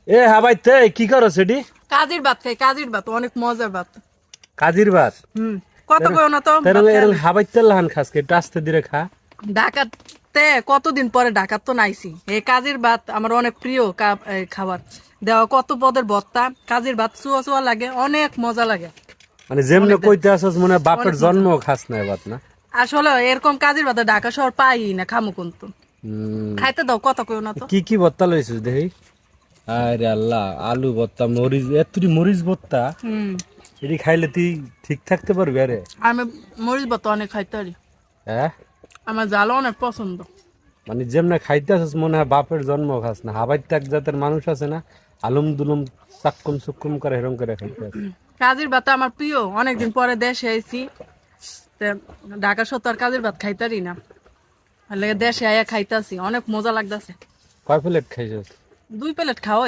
এ হাবাই তে কি করো সেটি? কাজির ভাত খাই, কাজির ভাত অনেক মজার ভাত। কাজির ভাত। কত কই না তো তেরং ভাত এরং খাইলে। হাবাই তে লাহান খাসকে একটু আস্তে ধীরে খা। ঢাকাতে কতদিন পরে ঢাকার তো নাইছি, এই কাজির ভাত আমার অনেক প্রিয় খাবার। দেওয়া কত পদের ভর্তা, কাজির ভাত চুয়া চুয়া লাগে, অনেক মজা লাগে। মানে যেমনে অনেক কইতে আসছ মনে হয় বাপের অনেক মজা। জন্ম খাস না এ ভাত না? আসলে এরকম কাজির ভাত ঢাকা শহর পাই না, খামু কিন্তু। হুম। খাইতে দাও, কত কই না তো। কি কি ভর্তা লইছিস দেখি? আরে আল্লাহ, আলু ভর্তা, মরিচ, এতুরি মরিচ ভর্তা। হুম এটি খাইলে তুই ঠিক থাকতে পারবি? আরে আমি মরিচ ভাত অনেক খাইতে পারি, হ্যাঁ, আমার জালও অনেক পছন্দ। মানে যেমনে খাইতে আসছ মনে হয় বাপের জন্ম খাস না। হাবাই এক জাতের মানুষ আছে না, আলুম দুলুম চাক্কুম চুক্কুম করে হেরম করে খাইতে আসে। কাজির ভাত আমার প্রিয়, অনেকদিন পরে দেশে আইছি। তে ঢাকা শহর তো আর কাজির ভাত খাইতারি না, আর লেগে দেশে আয়া খাইতাছি, অনেক মজা লাগতাছে। কয় প্লেট খাইছিস? 2 প্লেট খাওয়া